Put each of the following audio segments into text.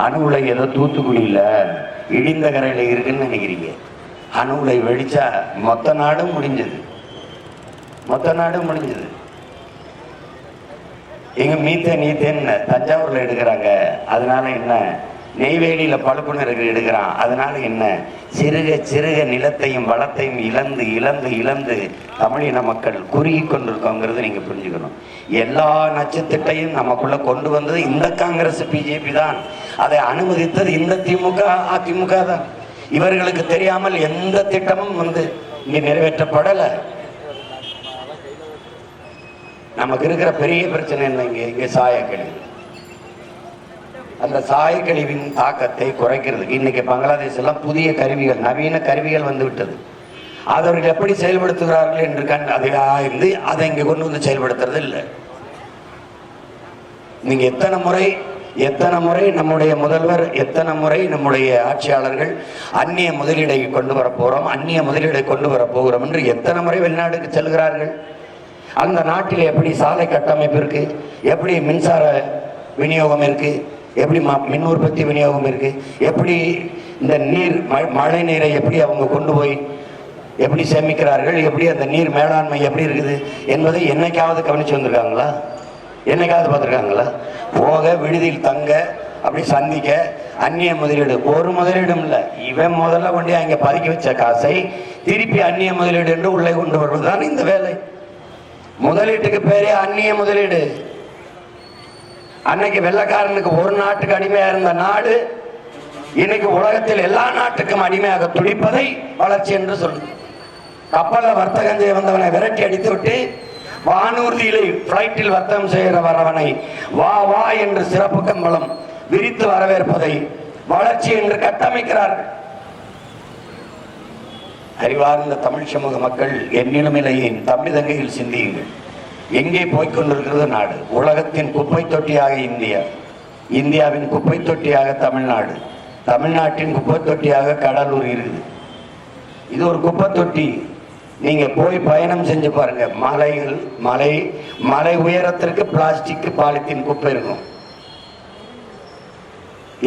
அணு உலை ஏதோ தூத்துக்குடியில் இடிந்த கரையில் இருக்குன்னு நினைக்கிறீங்க. அணு உலை வெடிச்சா மொத்த நாடும் முடிஞ்சது, மொத்த நாடும் முடிஞ்சது. எங்க மீத்தேன்னு தஞ்சாவூர்ல எடுக்கிறாங்க, அதனால என்ன? நெய்வேலியில் பழுப்புணர்வு எடுக்கிறான், அதனால என்ன? சிறுக சிறுக நிலத்தையும் வளத்தையும் இழந்து இழந்து இழந்து தமிழின மக்கள் குறுகி கொண்டிருக்கோங்கிறது நீங்க புரிஞ்சுக்கணும். எல்லா நட்சத்திரத்தையும் நமக்குள்ள கொண்டு வந்தது இந்த காங்கிரஸ் பிஜேபி தான். அதை அனுமதித்தது இந்த திமுக அதிமுக தான். இவர்களுக்கு தெரியாமல் எந்த திட்டமும் இங்க நிறைவேற்றப்படலை. நமக்கு இருக்கிற பெரிய பிரச்சனை என்ன? இங்க சாயக்கழிவு. அந்த சாயக்கழிவின் தாக்கத்தை குறைக்கிறதுக்கு இன்னைக்கு பங்களாதேஷ் எல்லாம் புதிய கருவிகள், நவீன கருவிகள் வந்து விட்டது. அவர்கள் எப்படி செயல்படுத்துகிறார்கள் என்று இருந்து அதை இங்க கொண்டு வந்து செயல்படுத்துறது இல்லை. நீங்க எத்தனை முறை நம்முடைய முதல்வர், எத்தனை முறை நம்முடைய ஆட்சியாளர்கள் அந்நிய முதலீடை கொண்டு வர போறோம், அந்நிய முதலீடை கொண்டு வர போகிறோம் என்று எத்தனை முறை வெளிநாடுக்கு செல்கிறார்கள். அந்த நாட்டில் எப்படி சாலை கட்டமைப்பு இருக்கு, எப்படி மின்சார விநியோகம் இருக்கு, எப்படி மின் உற்பத்தி விநியோகம் இருக்கு, எப்படி இந்த நீர் மழை நீரை எப்படி அவங்க கொண்டு போய் எப்படி சேமிக்கிறார்கள், எப்படி அந்த நீர் மேலாண்மை எப்படி இருக்குது என்பதை என்னைக்காவது கவனிச்சு வந்திருக்காங்களா? என்னைக்காவது பார்த்துருக்காங்களா? போக விடுதியில் தங்க, அப்படி சந்திக்க, அந்நிய முதலீடு ஒரு முதலீடும் இல்லை. இவன் முதல்ல கொண்டு அங்கே பதுக்கி வச்ச காசை திருப்பி அந்நிய முதலீடு என்று உள்ளே கொண்டு வருவதுதான் இந்த வேலை. முதலீட்டுக்கு பேரே அந்நிய முதலீடு. அன்னைக்கு வெள்ளக்காரனுக்கு ஒரு நாட்டுக்கு அடிமையா இருந்த நாடு இன்னைக்கு உலகத்தில் எல்லா நாட்டுக்கும் அடிமையாக துடிப்பதை வளர்ச்சி என்று சொல்லுது. கப்பல்ல வர்த்தகம் செய்ய வந்தவனை விரட்டி அடித்து விட்டு வானூர்தியிலே பிளைட்டில் வர்த்தகம் செய்கிற வரவனை வா வா என்று சிறப்பு கம்பளம் விரித்து வரவேற்பதை வளர்ச்சி என்று கட்டமைக்கிறார்கள். அறிவார்ந்த தமிழ் சமூக மக்கள், என்னிலும் இலையின் தம்பி தங்கையில் சிந்தியுங்கள். எங்கே போய்கொண்டிருக்கிறது நாடு? உலகத்தின் குப்பை தொட்டியாக இந்தியா, இந்தியாவின் குப்பை தொட்டியாக தமிழ்நாடு, தமிழ்நாட்டின் குப்பை தொட்டியாக கடலூர் இருக்குது. இது ஒரு குப்பை தொட்டி. நீங்க போய் பயணம் செஞ்சு பாருங்க. மலை உயரத்திற்கு பிளாஸ்டிக் பாலித்தீன் குப்பை இருக்கும்.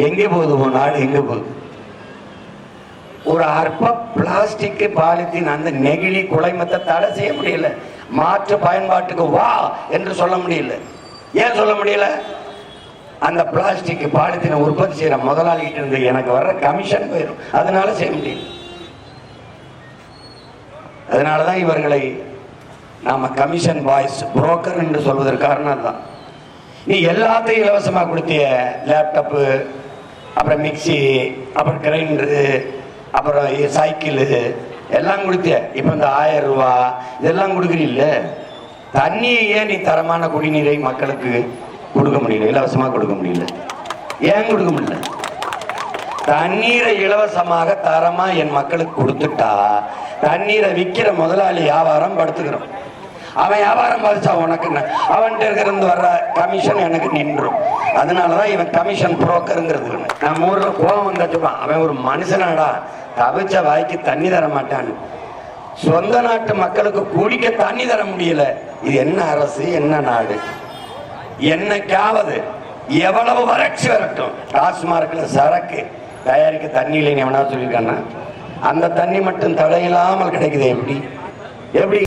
எங்கே போகுது நாடு? எங்க போகுது? ஒரு அற்ப பிளாஸ்டிக் பாலித்தீன் அந்த நெகிழி குலைமத்தை தடை செய்ய முடியல. மாற்று பயன்பாட்டுக்கு வா என்று சொல்ல முடியல. ஏன் சொல்ல முடியல? அந்த பிளாஸ்டிக் பாலித்தீனை உற்பத்தி செய்யற முதலாளிகிட்ட இருந்து எனக்கு வர்ற கமிஷன் போயிடும், அதனால செய்ய முடியல. அதனாலதான் இவர்களை நாம கமிஷன் பாய்ஸ், புரோக்கர் என்று சொல்வதற்கு காரணம் தான். நீ எல்லாத்தையும் இலவசமா கொடுத்திய, லேப்டாப்பு, அப்புறம் மிக்சி, அப்புறம் கிரைண்டரு, அப்புறம் சைக்கிள் எல்லாம் கொடுத்திய. இப்ப இந்த 1000 ரூபாய் இதெல்லாம் கொடுக்குறீல்ல. தண்ணியை ஏன் நீ தரமான குடிநீரை மக்களுக்கு கொடுக்க முடியல, இலவசமா கொடுக்க முடியல? ஏன் கொடுக்க முடியல? தண்ணீரை இலவசமாக தரமா என் மக்களுக்கு கொடுத்துட்டா தண்ணீரை விற்கிற முதலாளி வியாபாரம் படுத்துக்கிறோம். அவன் வியாபாரம் பாதிச்சா உனக்கு அவன்கிட்ட இருக்கிறது வர்ற கமிஷன் எனக்கு நின்றும். அதனாலதான் இவன் கமிஷன் புரோக்கருங்கிறது. நம்ம ஊர்ல கோபம் வந்தாச்சுப்பான், அவன் ஒரு மனுஷனாடா, தவிச்ச வாய்க்கு தண்ணி தர மாட்டான்னு. சொந்த நாட்டு மக்களுக்கு குடிக்க தண்ணி தர முடியல. இது என்ன அரசு, என்ன நாடு? என்னைக்காவது எவ்வளவு வறட்சி வரட்டும், டாஸ்மார்க்ல சரக்கு தயாரிக்க தண்ணி இல்லைன்னு எவனா சொல்லியிருக்கான்னா அந்த தண்ணி மட்டும் தடையில்லாமல் கிடைக்குது. எப்படி எப்படி